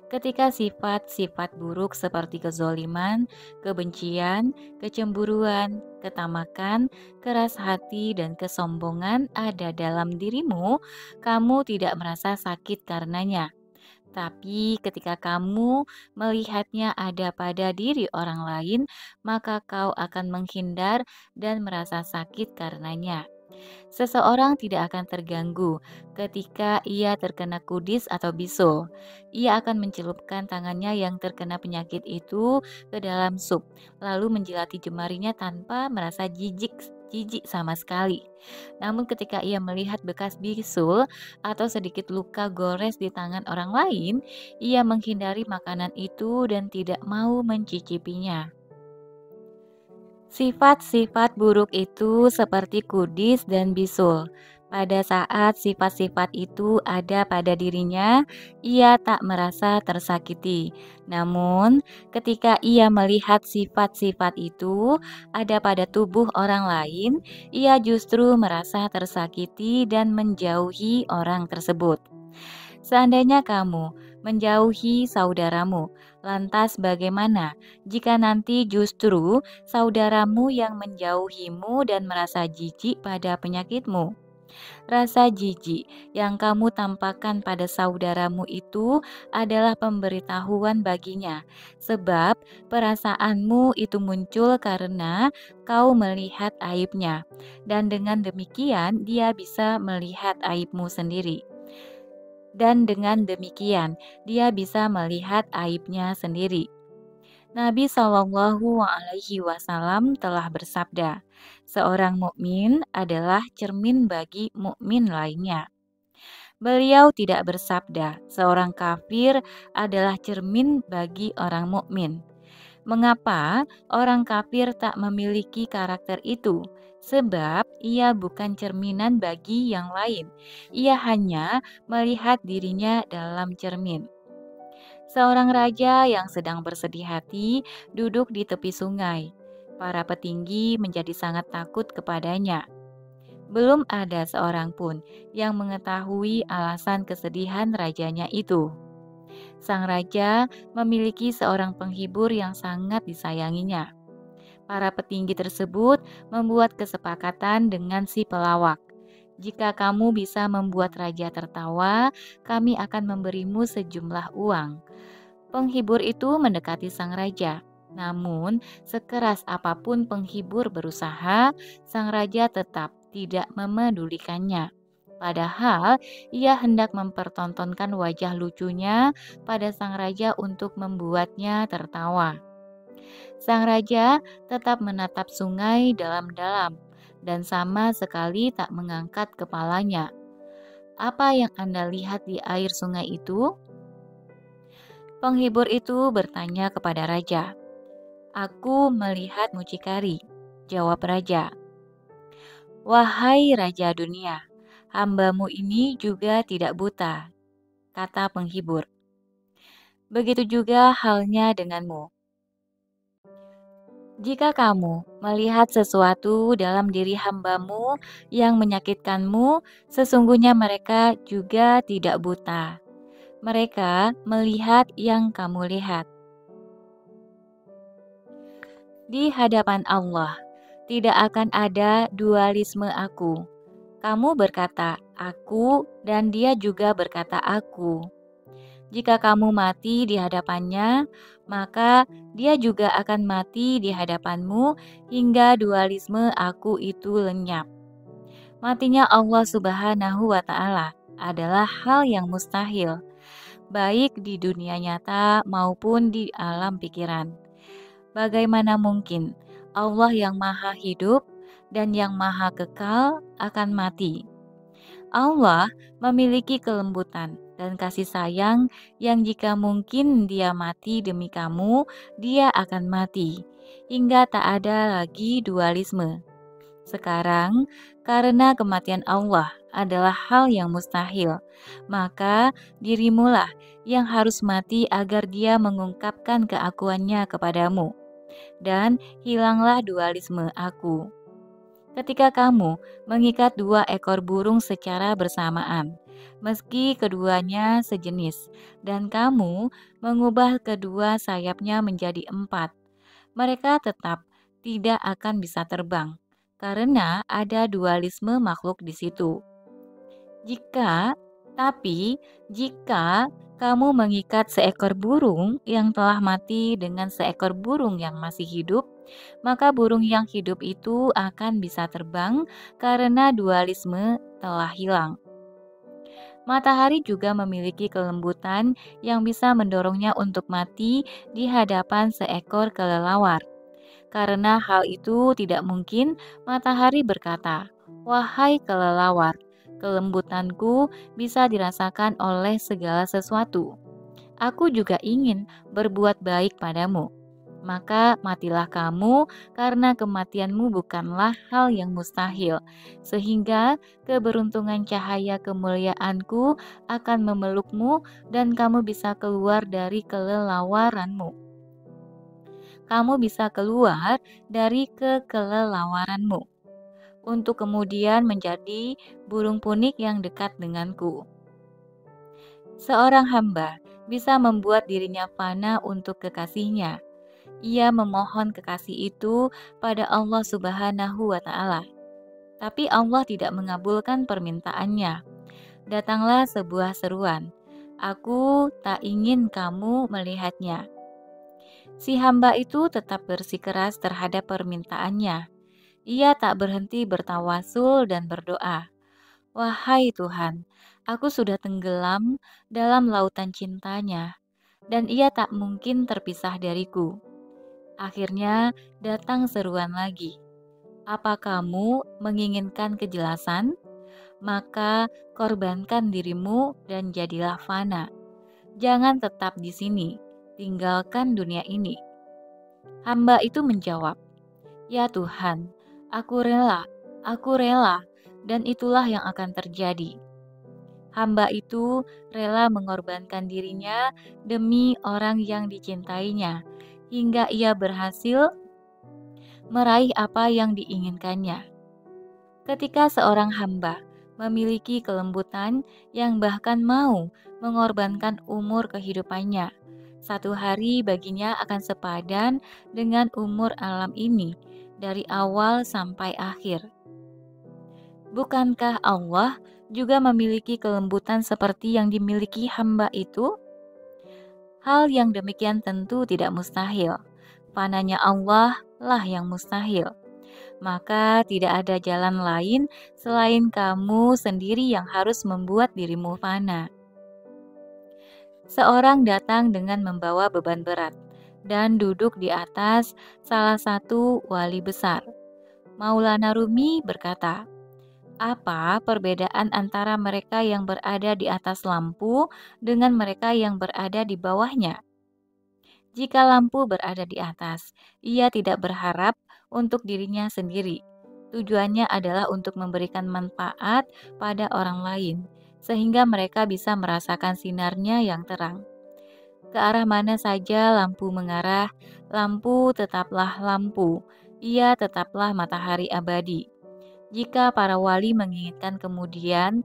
Ketika sifat-sifat buruk seperti kezoliman, kebencian, kecemburuan, ketamakan, keras hati, dan kesombongan ada dalam dirimu, kamu tidak merasa sakit karenanya. Tapi ketika kamu melihatnya ada pada diri orang lain, maka kau akan menghindar dan merasa sakit karenanya. Seseorang tidak akan terganggu ketika ia terkena kudis atau bisul. Ia akan mencelupkan tangannya yang terkena penyakit itu ke dalam sup, lalu menjilati jemarinya tanpa merasa jijik sama sekali. Namun ketika ia melihat bekas bisul atau sedikit luka gores di tangan orang lain, ia menghindari makanan itu dan tidak mau mencicipinya. Sifat-sifat buruk itu seperti kudis dan bisul. Pada saat sifat-sifat itu ada pada dirinya, ia tak merasa tersakiti. Namun, ketika ia melihat sifat-sifat itu ada pada tubuh orang lain, ia justru merasa tersakiti dan menjauhi orang tersebut. Seandainya kamu menjauhi saudaramu, lantas bagaimana jika nanti justru saudaramu yang menjauhimu dan merasa jijik pada penyakitmu? Rasa jijik yang kamu tampakkan pada saudaramu itu adalah pemberitahuan baginya, sebab perasaanmu itu muncul karena kau melihat aibnya, dan dengan demikian dia bisa melihat aibmu sendiri. Dan dengan demikian, dia bisa melihat aibnya sendiri. Nabi Shallallahu Alaihi Wasallam telah bersabda, seorang mukmin adalah cermin bagi mukmin lainnya. Beliau tidak bersabda, seorang kafir adalah cermin bagi orang mukmin. Mengapa orang kafir tak memiliki karakter itu? Sebab ia bukan cerminan bagi yang lain. Ia hanya melihat dirinya dalam cermin. Seorang raja yang sedang bersedih hati duduk di tepi sungai. Para petinggi menjadi sangat takut kepadanya. Belum ada seorang pun yang mengetahui alasan kesedihan rajanya itu. Sang raja memiliki seorang penghibur yang sangat disayanginya. Para petinggi tersebut membuat kesepakatan dengan si pelawak. Jika kamu bisa membuat raja tertawa, kami akan memberimu sejumlah uang. Penghibur itu mendekati sang raja. Namun, sekeras apapun penghibur berusaha, sang raja tetap tidak memedulikannya. Padahal ia hendak mempertontonkan wajah lucunya pada sang raja untuk membuatnya tertawa. Sang raja tetap menatap sungai dalam-dalam dan sama sekali tak mengangkat kepalanya. Apa yang Anda lihat di air sungai itu? Penghibur itu bertanya kepada raja. Aku melihat mucikari, jawab raja. "Wahai Raja Dunia, hambamu ini juga tidak buta," kata penghibur. "Begitu juga halnya denganmu. Jika kamu melihat sesuatu dalam diri hambamu yang menyakitkanmu, sesungguhnya mereka juga tidak buta. Mereka melihat yang kamu lihat." Di hadapan Allah, tidak akan ada dualisme aku. Kamu berkata "aku" dan dia juga berkata "aku". Jika kamu mati di hadapannya, maka dia juga akan mati di hadapanmu hingga dualisme aku itu lenyap. Matinya Allah Subhanahu wa Ta'ala adalah hal yang mustahil, baik di dunia nyata maupun di alam pikiran. Bagaimana mungkin Allah yang Maha Hidup dan yang Maha Kekal akan mati? Allah memiliki kelembutan dan kasih sayang yang jika mungkin Dia mati demi kamu, Dia akan mati, hingga tak ada lagi dualisme. Sekarang, karena kematian Allah adalah hal yang mustahil, maka dirimulah yang harus mati agar Dia mengungkapkan keakuannya kepadamu, dan hilanglah dualisme aku. Ketika kamu mengikat dua ekor burung secara bersamaan, meski keduanya sejenis, dan kamu mengubah kedua sayapnya menjadi empat, mereka tetap tidak akan bisa terbang, karena ada dualisme makhluk di situ. Jika, jika kamu mengikat seekor burung yang telah mati dengan seekor burung yang masih hidup, maka burung yang hidup itu akan bisa terbang karena dualisme telah hilang. Matahari juga memiliki kelembutan yang bisa mendorongnya untuk mati di hadapan seekor kelelawar. Karena hal itu tidak mungkin, matahari berkata, "Wahai kelelawar, kelembutanku bisa dirasakan oleh segala sesuatu. Aku juga ingin berbuat baik padamu. Maka matilah kamu, karena kematianmu bukanlah hal yang mustahil, sehingga keberuntungan cahaya kemuliaanku akan memelukmu dan kamu bisa keluar dari kelelawaranmu. Kamu bisa keluar dari kekelelawaranmu untuk kemudian menjadi burung punik yang dekat denganku." Seorang hamba bisa membuat dirinya fana untuk kekasihnya. Ia memohon kekasih itu pada Allah Subhanahu wa Ta'ala, tapi Allah tidak mengabulkan permintaannya. Datanglah sebuah seruan, "Aku tak ingin kamu melihatnya." Si hamba itu tetap bersikeras terhadap permintaannya. Ia tak berhenti bertawasul dan berdoa, "Wahai Tuhan, aku sudah tenggelam dalam lautan cintanya, dan ia tak mungkin terpisah dariku." Akhirnya datang seruan lagi, "Apa kamu menginginkan kejelasan? Maka korbankan dirimu dan jadilah fana. Jangan tetap di sini, tinggalkan dunia ini." Hamba itu menjawab, "Ya Tuhan, aku rela, dan itulah yang akan terjadi." Hamba itu rela mengorbankan dirinya demi orang yang dicintainya, hingga ia berhasil meraih apa yang diinginkannya. Ketika seorang hamba memiliki kelembutan yang bahkan mau mengorbankan umur kehidupannya, satu hari baginya akan sepadan dengan umur alam ini dari awal sampai akhir. Bukankah Allah juga memiliki kelembutan seperti yang dimiliki hamba itu? Hal yang demikian tentu tidak mustahil. Fananya Allah lah yang mustahil. Maka tidak ada jalan lain selain kamu sendiri yang harus membuat dirimu fana. Seorang datang dengan membawa beban berat dan duduk di atas salah satu wali besar. Maulana Rumi berkata, "Apa perbedaan antara mereka yang berada di atas lampu dengan mereka yang berada di bawahnya? Jika lampu berada di atas, ia tidak berharap untuk dirinya sendiri. Tujuannya adalah untuk memberikan manfaat pada orang lain, sehingga mereka bisa merasakan sinarnya yang terang. Ke arah mana saja lampu mengarah, lampu tetaplah lampu, ia tetaplah matahari abadi. Jika para wali menginginkan kemudian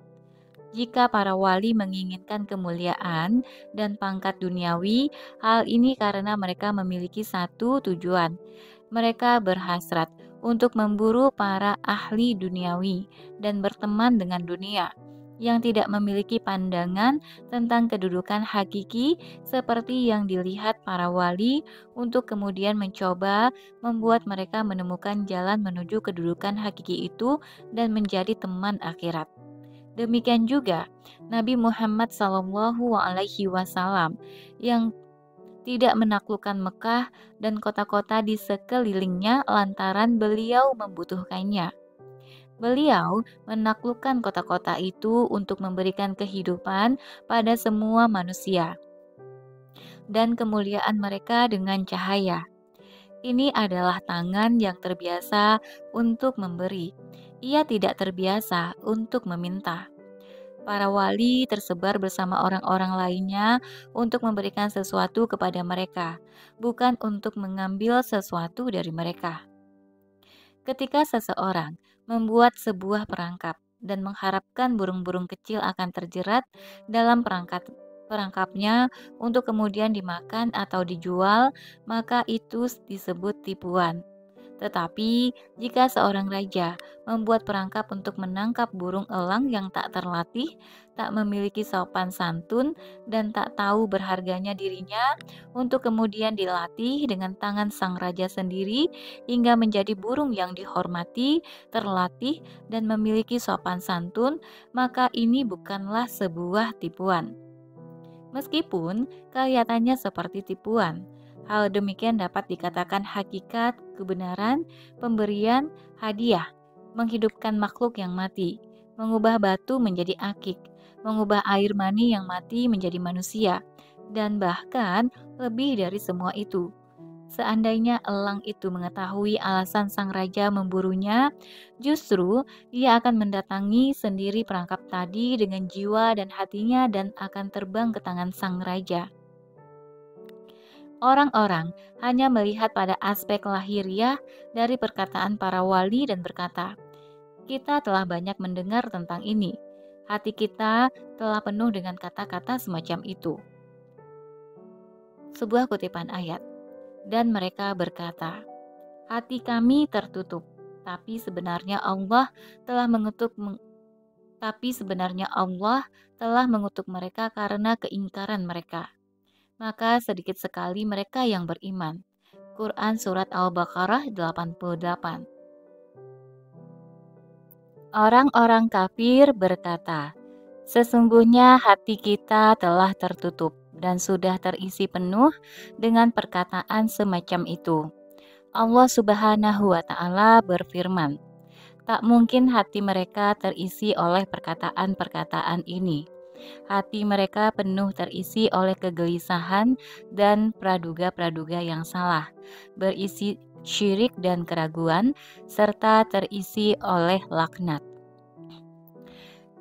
Jika para wali menginginkan kemuliaan dan pangkat duniawi, hal ini karena mereka memiliki satu tujuan. Mereka berhasrat untuk memburu para ahli duniawi dan berteman dengan dunia yang tidak memiliki pandangan tentang kedudukan hakiki seperti yang dilihat para wali untuk kemudian mencoba membuat mereka menemukan jalan menuju kedudukan hakiki itu dan menjadi teman akhirat. Demikian juga Nabi Muhammad SAW yang tidak menaklukkan Mekah dan kota-kota di sekelilingnya lantaran beliau membutuhkannya. Beliau menaklukkan kota-kota itu untuk memberikan kehidupan pada semua manusia dan kemuliaan mereka dengan cahaya. Ini adalah tangan yang terbiasa untuk memberi. Ia tidak terbiasa untuk meminta. Para wali tersebar bersama orang-orang lainnya untuk memberikan sesuatu kepada mereka, bukan untuk mengambil sesuatu dari mereka. Ketika seseorang membuat sebuah perangkap dan mengharapkan burung-burung kecil akan terjerat dalam perangkapnya untuk kemudian dimakan atau dijual, maka itu disebut tipuan. Tetapi, jika seorang raja membuat perangkap untuk menangkap burung elang yang tak terlatih, tak memiliki sopan santun, dan tak tahu berharganya dirinya, untuk kemudian dilatih dengan tangan sang raja sendiri hingga menjadi burung yang dihormati, terlatih, dan memiliki sopan santun, maka ini bukanlah sebuah tipuan. Meskipun kelihatannya seperti tipuan, hal demikian dapat dikatakan hakikat, kebenaran, pemberian, hadiah, menghidupkan makhluk yang mati, mengubah batu menjadi akik, mengubah air mani yang mati menjadi manusia, dan bahkan lebih dari semua itu. Seandainya elang itu mengetahui alasan sang raja memburunya, justru ia akan mendatangi sendiri perangkap tadi dengan jiwa dan hatinya dan akan terbang ke tangan sang raja. Orang-orang hanya melihat pada aspek lahiriah dari perkataan para wali dan berkata, "Kita telah banyak mendengar tentang ini. Hati kita telah penuh dengan kata-kata semacam itu." Sebuah kutipan ayat. Dan mereka berkata, "Hati kami tertutup, tapi sebenarnya Allah telah mengutuk mereka karena keingkaran mereka. Maka sedikit sekali mereka yang beriman." Quran Surat Al-Baqarah 88. Orang-orang kafir berkata, "Sesungguhnya hati kita telah tertutup dan sudah terisi penuh dengan perkataan semacam itu." Allah Subhanahu wa Ta'ala berfirman, "Tak mungkin hati mereka terisi oleh perkataan-perkataan ini. Hati mereka penuh terisi oleh kegelisahan dan praduga-praduga yang salah, berisi syirik dan keraguan, serta terisi oleh laknat.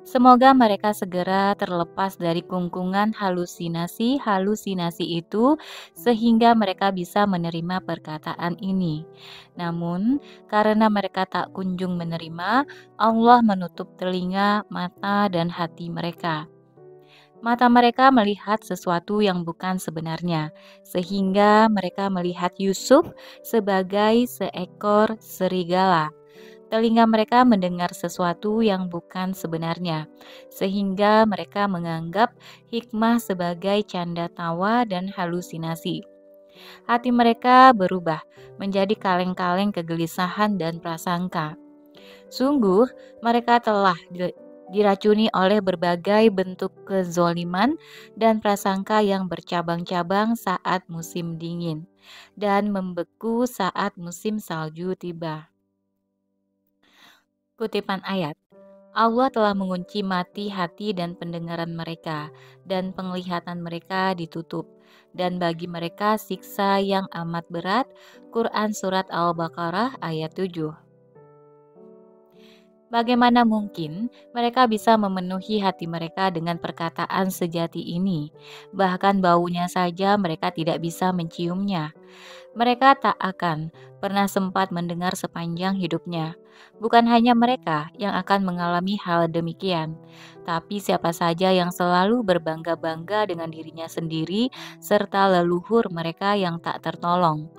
Semoga mereka segera terlepas dari kungkungan halusinasi-halusinasi itu sehingga mereka bisa menerima perkataan ini. Namun, karena mereka tak kunjung menerima, Allah menutup telinga, mata, dan hati mereka. Mata mereka melihat sesuatu yang bukan sebenarnya, sehingga mereka melihat Yusuf sebagai seekor serigala. Telinga mereka mendengar sesuatu yang bukan sebenarnya, sehingga mereka menganggap hikmah sebagai canda tawa dan halusinasi. Hati mereka berubah menjadi kaleng-kaleng kegelisahan dan prasangka. Sungguh, mereka telah diracuni oleh berbagai bentuk kezoliman dan prasangka yang bercabang-cabang saat musim dingin dan membeku saat musim salju tiba. Kutipan ayat. Allah telah mengunci mati hati dan pendengaran mereka, dan penglihatan mereka ditutup. Dan bagi mereka siksa yang amat berat. Quran Surat Al-Baqarah ayat 7. Bagaimana mungkin mereka bisa memenuhi hati mereka dengan perkataan sejati ini? Bahkan baunya saja mereka tidak bisa menciumnya. Mereka tak akan pernah sempat mendengar sepanjang hidupnya. Bukan hanya mereka yang akan mengalami hal demikian, tapi siapa saja yang selalu berbangga-bangga dengan dirinya sendiri serta leluhur mereka yang tak tertolong.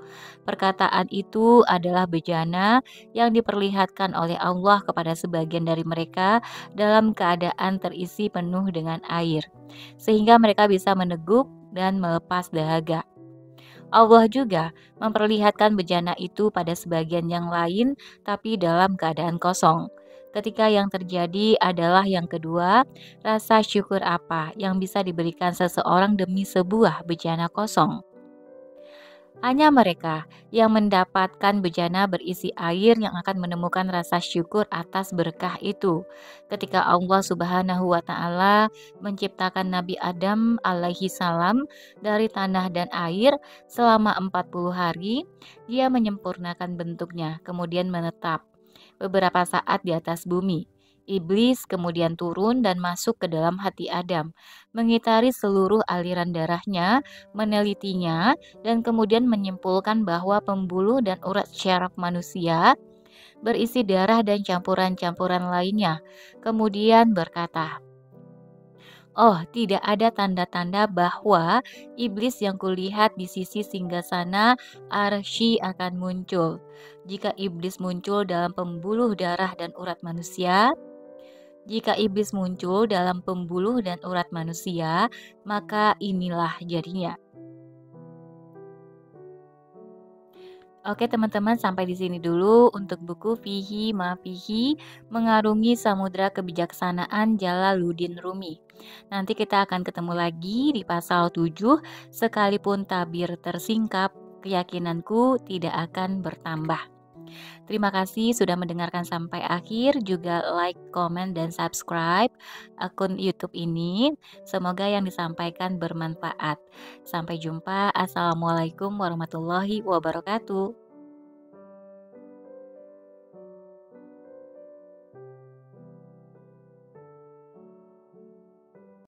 Perkataan itu adalah bejana yang diperlihatkan oleh Allah kepada sebagian dari mereka dalam keadaan terisi penuh dengan air, sehingga mereka bisa meneguk dan melepas dahaga. Allah juga memperlihatkan bejana itu pada sebagian yang lain, tapi dalam keadaan kosong. Ketika yang terjadi adalah yang kedua, rasa syukur apa yang bisa diberikan seseorang demi sebuah bejana kosong? Hanya mereka yang mendapatkan bejana berisi air yang akan menemukan rasa syukur atas berkah itu. Ketika Allah Subhanahu wa Ta'ala menciptakan Nabi Adam alaihi salam dari tanah dan air selama 40 hari, dia menyempurnakan bentuknya, kemudian menetap beberapa saat di atas bumi. Iblis kemudian turun dan masuk ke dalam hati Adam, mengitari seluruh aliran darahnya, menelitinya, dan kemudian menyimpulkan bahwa pembuluh dan urat syaraf manusia berisi darah dan campuran-campuran lainnya. Kemudian berkata, "Oh, tidak ada tanda-tanda bahwa iblis yang kulihat di sisi singgasana arsy akan muncul. Jika iblis muncul dalam pembuluh darah dan urat manusia, jika iblis muncul dalam pembuluh dan urat manusia, maka inilah jadinya." Oke teman-teman, sampai di sini dulu untuk buku Fihi Ma Fihi, Mengarungi Samudra Kebijaksanaan Jalaluddin Rumi. Nanti kita akan ketemu lagi di pasal 7, sekalipun tabir tersingkap, keyakinanku tidak akan bertambah. Terima kasih sudah mendengarkan sampai akhir, juga like, komen, dan subscribe akun YouTube ini. Semoga yang disampaikan bermanfaat. Sampai jumpa. Assalamualaikum warahmatullahi wabarakatuh.